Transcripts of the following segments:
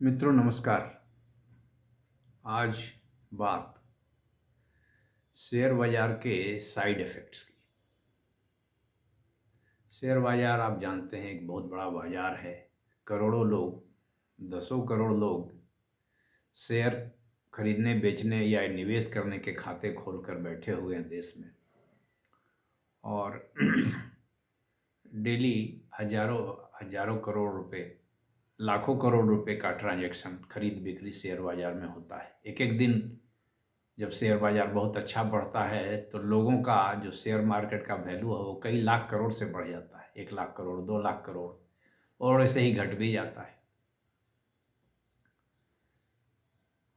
मित्रों नमस्कार। आज बात शेयर बाजार के साइड इफ़ेक्ट्स की। शेयर बाजार आप जानते हैं एक बहुत बड़ा बाजार है। करोड़ों लोग, दसों करोड़ लोग शेयर खरीदने, बेचने या निवेश करने के खाते खोलकर बैठे हुए हैं देश में। और डेली हजारों हजारों करोड़ रुपए, लाखों करोड़ रुपए का ट्रांजैक्शन खरीद बिक्री शेयर बाजार में होता है। एक एक दिन जब शेयर बाजार बहुत अच्छा बढ़ता है तो लोगों का जो शेयर मार्केट का वैल्यू है वो कई लाख करोड़ से बढ़ जाता है। 1 लाख करोड़, 2 लाख करोड़, और ऐसे ही घट भी जाता है।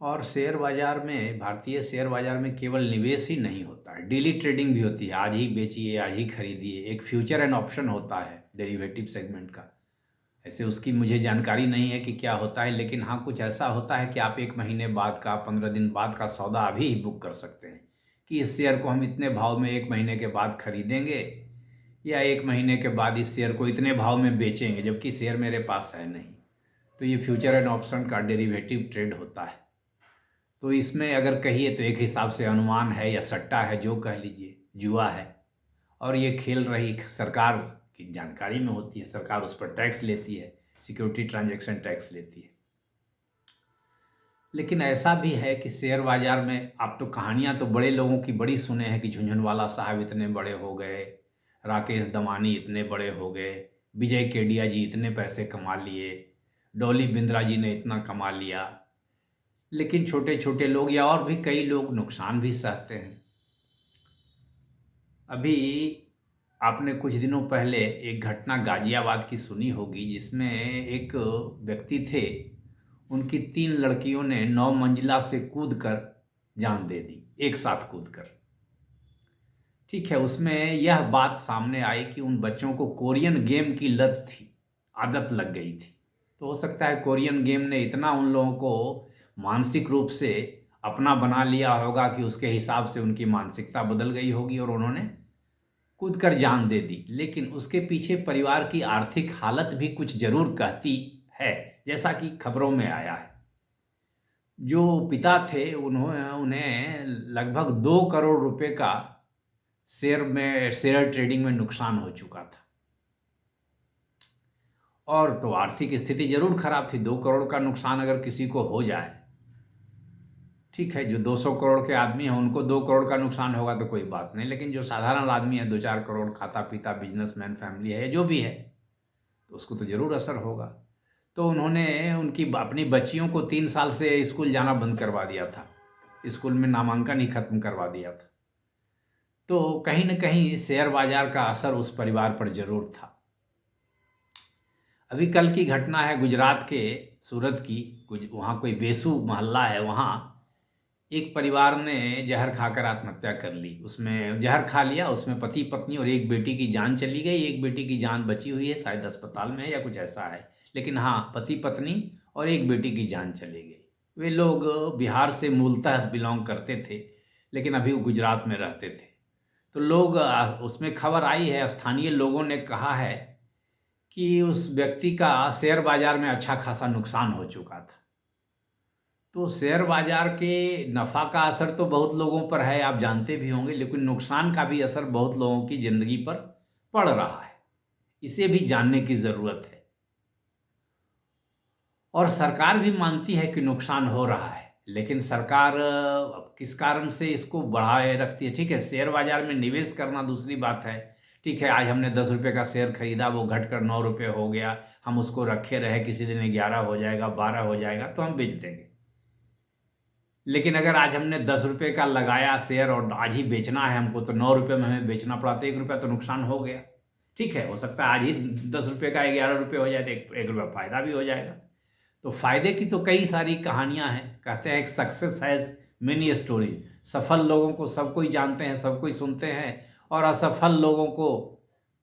और शेयर बाजार में, भारतीय शेयर बाजार में केवल निवेश ही नहीं होता है, डेली ट्रेडिंग भी होती है। आज ही बेचिए, आज ही खरीदिए। एक फ्यूचर एंड ऑप्शन होता है डेरिवेटिव सेगमेंट का। ऐसे उसकी मुझे जानकारी नहीं है कि क्या होता है, लेकिन हाँ कुछ ऐसा होता है कि आप 1 महीने बाद का, 15 दिन बाद का सौदा अभी ही बुक कर सकते हैं कि इस शेयर को हम इतने भाव में 1 महीने के बाद खरीदेंगे या 1 महीने के बाद इस शेयर को इतने भाव में बेचेंगे, जबकि शेयर मेरे पास है नहीं। तो ये फ्यूचर एंड ऑप्शन का डेरिवेटिव ट्रेड होता है। तो इसमें अगर कहिए तो एक हिसाब से अनुमान है या सट्टा है, जो कह लीजिए, जुआ है। और ये खेल रही सरकार की जानकारी में होती है। सरकार उस पर टैक्स लेती है, सिक्योरिटी ट्रांजैक्शन टैक्स लेती है। लेकिन ऐसा भी है कि शेयर बाजार में आप तो कहानियां तो बड़े लोगों की बड़ी सुने हैं कि झुनझुनवाला साहब इतने बड़े हो गए, राकेश दमानी इतने बड़े हो गए, विजय केडिया जी इतने पैसे कमा लिए, डॉली बिंद्रा जी ने इतना कमा लिया। लेकिन छोटे छोटे लोग या और भी कई लोग नुकसान भी सहते हैं। अभी आपने कुछ दिनों पहले एक घटना गाजियाबाद की सुनी होगी, जिसमें एक व्यक्ति थे, उनकी 3 लड़कियों ने 9 मंजिला से कूदकर जान दे दी, एक साथ कूदकर। ठीक है, उसमें यह बात सामने आई कि उन बच्चों को कोरियन गेम की लत थी, आदत लग गई थी। तो हो सकता है कोरियन गेम ने इतना उन लोगों को मानसिक रूप से अपना बना लिया होगा कि उसके हिसाब से उनकी मानसिकता बदल गई होगी और उन्होंने कूदकर जान दे दी। लेकिन उसके पीछे परिवार की आर्थिक हालत भी कुछ जरूर कहती है, जैसा कि खबरों में आया है। जो पिता थे उन्होंने उन्हें लगभग 2 करोड़ रुपए का शेयर ट्रेडिंग में नुकसान हो चुका था। और तो आर्थिक स्थिति जरूर खराब थी। 2 करोड़ का नुकसान अगर किसी को हो जाए, ठीक है, जो 200 करोड़ के आदमी हैं उनको 2 करोड़ का नुकसान होगा तो कोई बात नहीं, लेकिन जो साधारण आदमी है, 2-4 करोड़, खाता पीता बिजनेसमैन फैमिली है, जो भी है, तो उसको तो जरूर असर होगा। तो उन्होंने उनकी अपनी बच्चियों को 3 साल से स्कूल जाना बंद करवा दिया था, स्कूल में नामांकन ही खत्म करवा दिया था। तो कहीं न कहीं शेयर बाजार का असर उस परिवार पर जरूर था। अभी कल की घटना है गुजरात के सूरत की। कुछ वहाँ कोई बेसू मोहल्ला है, वहाँ एक परिवार ने जहर खाकर आत्महत्या कर ली। उसमें जहर खा लिया, उसमें पति पत्नी और एक बेटी की जान चली गई। एक बेटी की जान बची हुई है, शायद अस्पताल में है या कुछ ऐसा है। लेकिन हाँ, पति पत्नी और एक बेटी की जान चली गई। वे लोग बिहार से मूलतः बिलोंग करते थे, लेकिन अभी वो गुजरात में रहते थे। तो लोग उसमें खबर आई है, स्थानीय लोगों ने कहा है कि उस व्यक्ति का शेयर बाजार में अच्छा खासा नुकसान हो चुका था। तो शेयर बाजार के नफ़ा का असर तो बहुत लोगों पर है, आप जानते भी होंगे, लेकिन नुकसान का भी असर बहुत लोगों की ज़िंदगी पर पड़ रहा है। इसे भी जानने की ज़रूरत है। और सरकार भी मानती है कि नुकसान हो रहा है, लेकिन सरकार अब किस कारण से इसको बढ़ाए रखती है। ठीक है, शेयर बाजार में निवेश करना दूसरी बात है। ठीक है, आज हमने 10 रुपये का शेयर खरीदा, वो घटकर 9 रुपये हो गया, हम उसको रखे रहे, किसी दिन 11 हो जाएगा, 12 हो जाएगा, तो हम बेच देंगे। लेकिन अगर आज हमने 10 रुपये का लगाया शेयर और आज ही बेचना है हमको, तो 9 रुपये में हमें बेचना पड़ा, तो 1 रुपया तो नुकसान हो गया। ठीक है, हो सकता है आज ही 10 रुपये का 11 रुपये हो जाए, तो 1 रुपया फायदा भी हो जाएगा। तो फायदे की तो कई सारी कहानियां हैं। कहते हैं एक सक्सेस हैज मेनी स्टोरीज। सफल लोगों को सब कोई जानते हैं, सब कोई सुनते हैं, और असफल लोगों को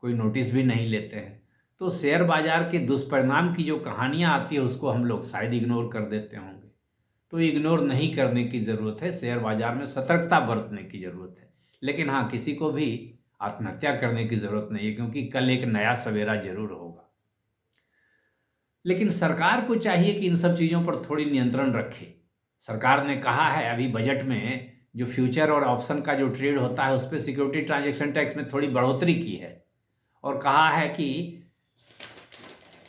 कोई नोटिस भी नहीं लेते हैं। तो शेयर बाजार के दुष्परिणाम की जो कहानियां आती है उसको हम लोग शायद इग्नोर कर देते होंगे। तो इग्नोर नहीं करने की ज़रूरत है, शेयर बाजार में सतर्कता बरतने की ज़रूरत है। लेकिन हाँ, किसी को भी आत्महत्या करने की ज़रूरत नहीं है, क्योंकि कल एक नया सवेरा ज़रूर होगा। लेकिन सरकार को चाहिए कि इन सब चीज़ों पर थोड़ी नियंत्रण रखे। सरकार ने कहा है अभी बजट में जो फ्यूचर और ऑप्शन का जो ट्रेड होता है उस पर सिक्योरिटी ट्रांजैक्शन टैक्स में थोड़ी बढ़ोतरी की है और कहा है कि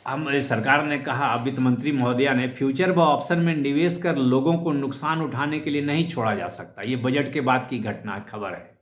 सरकार ने कहा, वित्त मंत्री महोदया ने, फ्यूचर व ऑप्शन में निवेश कर लोगों को नुकसान उठाने के लिए नहीं छोड़ा जा सकता। ये बजट के बाद की घटना खबर है।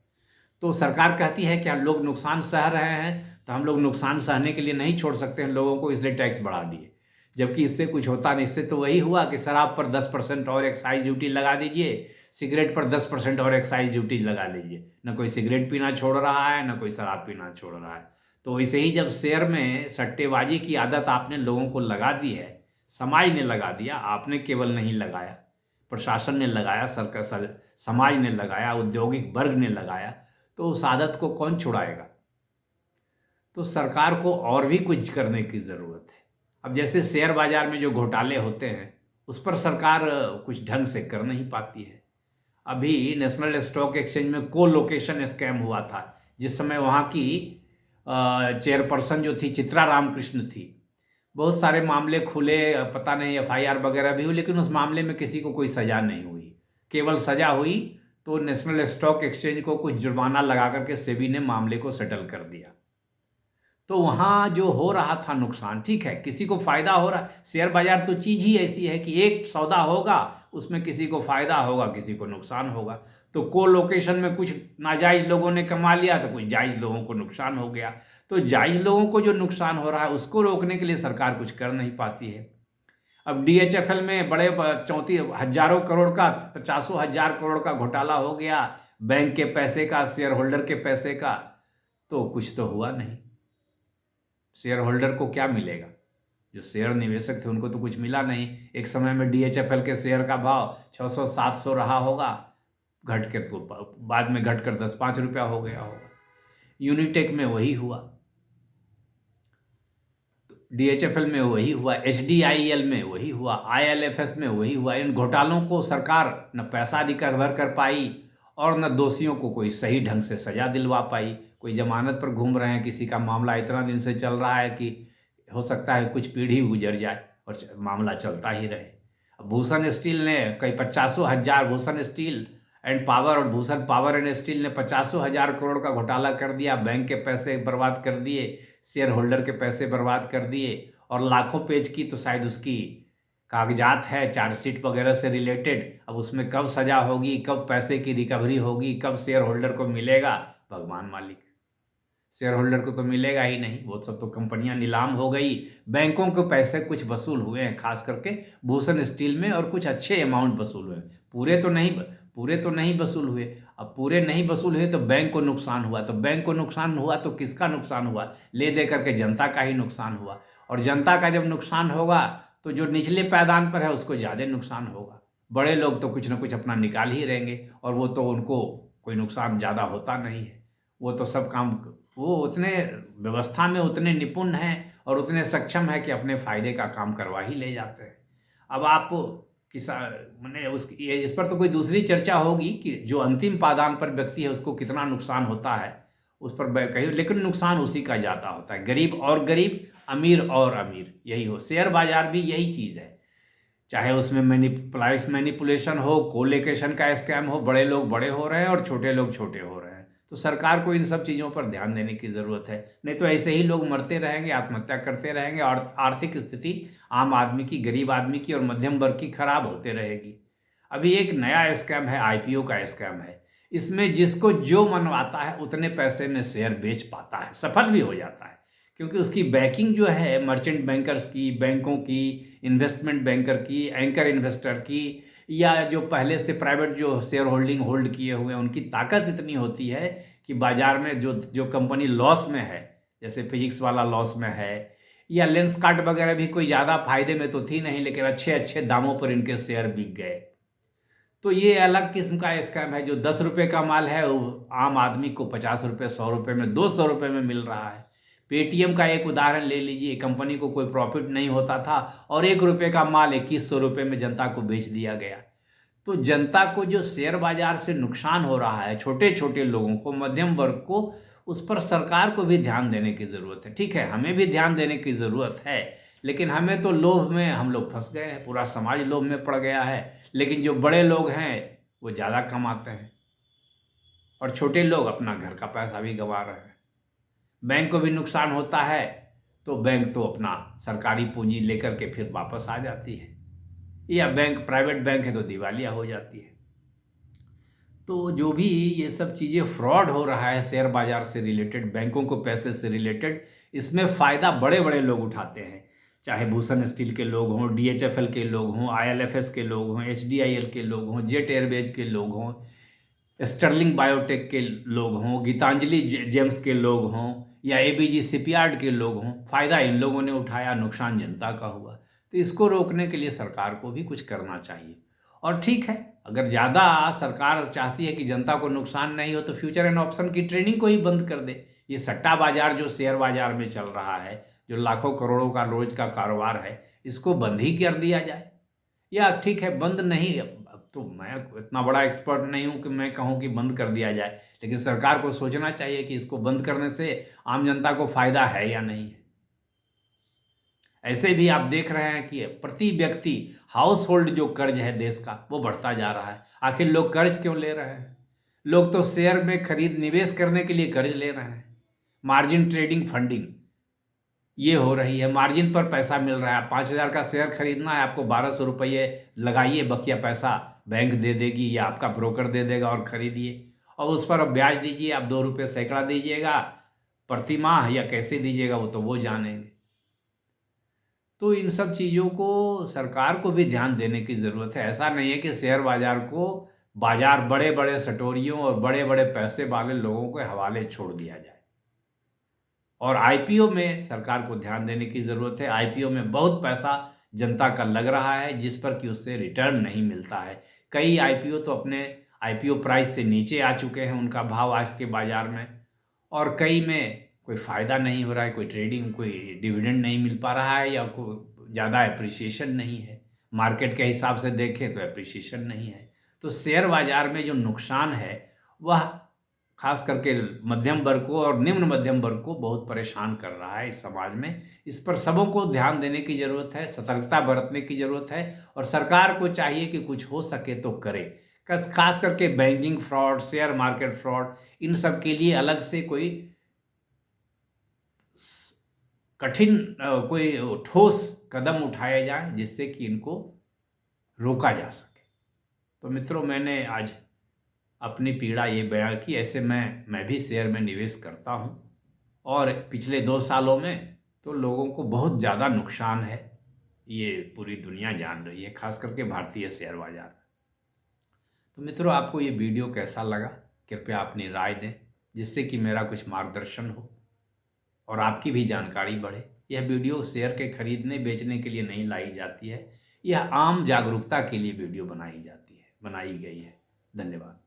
तो सरकार कहती है कि हम लोग नुकसान सह रहे हैं तो हम लोग नुकसान सहने के लिए नहीं छोड़ सकते हैं लोगों को, इसलिए टैक्स बढ़ा दिए, जबकि इससे कुछ होता नहीं। इससे तो वही हुआ कि शराब पर 10% और एक्साइज ड्यूटी लगा दीजिए, सिगरेट पर 10% और एक्साइज ड्यूटी लगा लीजिए। न कोई सिगरेट पीना छोड़ रहा है, न कोई शराब पीना छोड़ रहा है। तो ऐसे ही जब शेयर में सट्टेबाजी की आदत आपने लोगों को लगा दी है, समाज ने लगा दिया, आपने केवल नहीं लगाया, प्रशासन ने लगाया, सरकार, समाज ने लगाया, औद्योगिक वर्ग ने लगाया, तो उस आदत को कौन छुड़ाएगा। तो सरकार को और भी कुछ करने की ज़रूरत है। अब जैसे शेयर बाजार में जो घोटाले होते हैं उस पर सरकार कुछ ढंग से कर नहीं पाती है। अभी नेशनल स्टॉक एक्सचेंज में को लोकेशन स्कैम हुआ था, जिस समय वहाँ की चेयरपर्सन जो थी चित्रा रामकृष्ण थी। बहुत सारे मामले खुले, पता नहीं एफआईआर वगैरह भी हुई, लेकिन उस मामले में किसी को कोई सज़ा नहीं हुई। केवल सज़ा हुई तो नेशनल स्टॉक एक्सचेंज को कुछ जुर्माना लगा करके सेबी ने मामले को सेटल कर दिया। तो वहाँ जो हो रहा था नुकसान, ठीक है, किसी को फ़ायदा हो रहा। शेयर बाजार तो चीज़ ही ऐसी है कि एक सौदा होगा, उसमें किसी को फ़ायदा होगा, किसी को नुकसान होगा। तो को लोकेशन में कुछ नाजायज़ लोगों ने कमा लिया तो कुछ जायज़ लोगों को नुकसान हो गया। तो जायज़ लोगों को जो नुकसान हो रहा है उसको रोकने के लिए सरकार कुछ कर नहीं पाती है। अब डीएचएफएल में बड़े 34 हज़ारों करोड़ का, 50,000 करोड़ का घोटाला हो गया, बैंक के पैसे का, शेयर होल्डर के पैसे का, तो कुछ तो हुआ नहीं। शेयर होल्डर को क्या मिलेगा? जो शेयर निवेशक थे उनको तो कुछ मिला नहीं। एक समय में डीएचएफएल के शेयर का भाव 600-700 रहा होगा, घट के तो बाद में घटकर 10-5 रुपया हो गया होगा। यूनिटेक में वही हुआ, डीएचएफएल में वही हुआ, एचडीआईएल में वही हुआ, आईएलएफएस में वही हुआ। इन घोटालों को सरकार न पैसा रिकवर कर पाई और न दोषियों को कोई सही ढंग से सजा दिलवा पाई। कोई जमानत पर घूम रहे हैं, किसी का मामला इतना दिन से चल रहा है कि हो सकता है कुछ पीढ़ी गुजर जाए और मामला चलता ही रहे। भूषण स्टील ने कई 50,000, भूषण स्टील एंड पावर और भूषण पावर एंड स्टील ने 50,000 करोड़ का घोटाला कर दिया, बैंक के पैसे बर्बाद कर दिए, शेयर होल्डर के पैसे बर्बाद कर दिए, और लाखों पेज की तो शायद उसकी कागजात है चार्जशीट वगैरह से रिलेटेड। अब उसमें कब सजा होगी, कब पैसे की रिकवरी होगी, कब शेयर होल्डर को मिलेगा, भगवान मालिक। शेयर होल्डर को तो मिलेगा ही नहीं, वो सब तो कंपनियां नीलाम हो गई, बैंकों के पैसे कुछ वसूल हुए हैं, खास करके भूषण स्टील में, और कुछ अच्छे अमाउंट वसूल हुए। पूरे तो नहीं वसूल हुए। अब पूरे नहीं वसूल हुए तो बैंक को नुकसान हुआ, तो बैंक को नुकसान हुआ तो किसका नुकसान हुआ? ले दे करके जनता का ही नुकसान हुआ। और जनता का जब नुकसान होगा तो जो निचले पायदान पर है उसको ज़्यादा नुकसान होगा। बड़े लोग तो कुछ ना कुछ अपना निकाल ही रहेंगे, और वो तो उनको कोई नुकसान ज़्यादा होता नहीं है। वो तो सब काम, वो उतने व्यवस्था में उतने निपुण हैं और उतने सक्षम है कि अपने फ़ायदे का काम करवा ही ले जाते हैं। अब आप मैंने इस पर तो कोई दूसरी चर्चा होगी कि जो अंतिम पायदान पर व्यक्ति है उसको कितना नुकसान होता है, उस पर कहीं, लेकिन नुकसान उसी का ज़्यादा होता है। गरीब और गरीब, अमीर और अमीर, यही हो। शेयर बाजार भी यही चीज़ है, चाहे उसमें प्राइस मैनिपुलेशन हो, कोलोकेशन का स्कैम हो, बड़े लोग बड़े हो रहे हैं और छोटे लोग छोटे हो रहे हैं। तो सरकार को इन सब चीज़ों पर ध्यान देने की ज़रूरत है, नहीं तो ऐसे ही लोग मरते रहेंगे, आत्महत्या करते रहेंगे, और आर्थिक स्थिति आम आदमी की, गरीब आदमी की और मध्यम वर्ग की खराब होते रहेगी। अभी एक नया स्कैम है, आईपीओ का स्कैम है। इसमें जिसको जो मनवाता है उतने पैसे में शेयर बेच पाता है, सफल भी हो जाता है, क्योंकि उसकी बैकिंग जो है मर्चेंट बैंकर्स की, बैंकों की, इन्वेस्टमेंट बैंकर की, एंकर इन्वेस्टर की, या जो पहले से प्राइवेट जो शेयर होल्ड किए हुए हैं, उनकी ताकत इतनी होती है कि बाजार में जो कंपनी लॉस में है, जैसे फिजिक्स वाला लॉस में है, या लेंसकार्ट वगैरह भी कोई ज़्यादा फायदे में तो थी नहीं, लेकिन अच्छे अच्छे दामों पर इनके शेयर बिक गए। तो ये अलग किस्म का स्कैम है। जो 10 रुपये का माल है वो आम आदमी को 50 रुपये, 100 रुपये में, 200 रुपये में मिल रहा है। पेटीएम का एक उदाहरण ले लीजिए, कंपनी को कोई प्रॉफिट नहीं होता था और 1 रुपये का माल 2100 रुपये में जनता को बेच दिया गया। तो जनता को जो शेयर बाजार से नुकसान हो रहा है, छोटे छोटे लोगों को, मध्यम वर्ग को, उस पर सरकार को भी ध्यान देने की ज़रूरत है। ठीक है, हमें भी ध्यान देने की ज़रूरत है, लेकिन हमें तो लोभ में हम लोग फंस गए हैं, पूरा समाज लोभ में पड़ गया है। लेकिन जो बड़े लोग हैं वो ज़्यादा कमाते हैं और छोटे लोग अपना घर का पैसा भी गंवा रहे हैं। बैंक को भी नुकसान होता है तो बैंक तो अपना सरकारी पूंजी लेकर के फिर वापस आ जाती है, या बैंक प्राइवेट बैंक है तो दिवालिया हो जाती है। तो जो भी ये सब चीज़ें फ्रॉड हो रहा है शेयर बाजार से रिलेटेड, बैंकों को पैसे से रिलेटेड, इसमें फ़ायदा बड़े बड़े लोग उठाते हैं। चाहे भूषण स्टील के लोग हों, डीएचएफएल के लोग हों, आईएलएफएस के लोग हों, एचडीआईएल के लोग हों, जेट एयरवेज के लोग हों, स्टर्लिंग बायोटेक के लोग हों, गीतांजलि जेम्स के लोग हों, या एबीजी शिपयार्ड के लोग हों, फ़ायदा इन लोगों ने उठाया, नुकसान जनता का हुआ। तो इसको रोकने के लिए सरकार को भी कुछ करना चाहिए। और ठीक है, अगर ज़्यादा सरकार चाहती है कि जनता को नुकसान नहीं हो तो फ्यूचर एंड ऑप्शन की ट्रेडिंग को ही बंद कर दे। ये सट्टा बाजार जो शेयर बाजार में चल रहा है, जो लाखों करोड़ों का रोज का कारोबार है, इसको बंद ही कर दिया जाए। या ठीक है, बंद नहीं, अब तो मैं इतना बड़ा एक्सपर्ट नहीं हूं कि मैं कहूं कि बंद कर दिया जाए, लेकिन सरकार को सोचना चाहिए कि इसको बंद करने से आम जनता को फायदा है या नहीं है। ऐसे भी आप देख रहे हैं कि प्रति व्यक्ति हाउस होल्ड जो कर्ज है देश का वो बढ़ता जा रहा है। आखिर लोग कर्ज क्यों ले रहे हैं? लोग तो शेयर में खरीद निवेश करने के लिए कर्ज ले रहे हैं। मार्जिन ट्रेडिंग फंडिंग ये हो रही है, मार्जिन पर पैसा मिल रहा है। 5,000 का शेयर खरीदना है, आपको 1,200 रुपये लगाइए, बकिया पैसा बैंक दे देगी या आपका ब्रोकर दे देगा और खरीदिए, और उस पर अब ब्याज दीजिए, आप 2 रुपये सैकड़ा दीजिएगा प्रति माह या कैसे दीजिएगा वो तो वो जानेंगे। तो इन सब चीज़ों को सरकार को भी ध्यान देने की ज़रूरत है। ऐसा नहीं है कि शेयर बाजार को बाजार बड़े बड़े सटोरियों और बड़े बड़े पैसे वाले लोगों के हवाले छोड़ दिया जाए। और आईपीओ में सरकार को ध्यान देने की ज़रूरत है। आईपीओ में बहुत पैसा जनता का लग रहा है जिस पर कि उससे रिटर्न नहीं मिलता है। कई आईपीओ तो अपने आईपीओ प्राइस से नीचे आ चुके हैं, उनका भाव आज के बाज़ार में, और कई में कोई फ़ायदा नहीं हो रहा है, कोई ट्रेडिंग, कोई डिविडेंड नहीं मिल पा रहा है, या कोई ज़्यादा एप्रिसिएशन नहीं है। मार्केट के हिसाब से देखें तो एप्रिसिएशन नहीं है। तो शेयर बाज़ार में जो नुकसान है वह खास करके मध्यम वर्ग को और निम्न मध्यम वर्ग को बहुत परेशान कर रहा है इस समाज में। इस पर सबों को ध्यान देने की ज़रूरत है, सतर्कता बरतने की ज़रूरत है, और सरकार को चाहिए कि कुछ हो सके तो करे। खास करके banking fraud, share market fraud, इन सब के लिए अलग से कोई कठिन कोई ठोस कदम उठाए जाए जिससे कि इनको रोका जा सके। तो मित्रों, मैंने आज अपनी पीड़ा ये बयां की। ऐसे मैं भी शेयर में निवेश करता हूं, और पिछले 2 सालों में तो लोगों को बहुत ज़्यादा नुकसान है, ये पूरी दुनिया जान रही है, खास करके भारतीय शेयर बाजार। तो मित्रों, आपको ये वीडियो कैसा लगा? कृपया अपनी राय दें जिससे कि मेरा कुछ मार्गदर्शन हो और आपकी भी जानकारी बढ़े। यह वीडियो शेयर के खरीदने बेचने के लिए नहीं लाई जाती है, यह आम जागरूकता के लिए वीडियो बनाई गई है। धन्यवाद।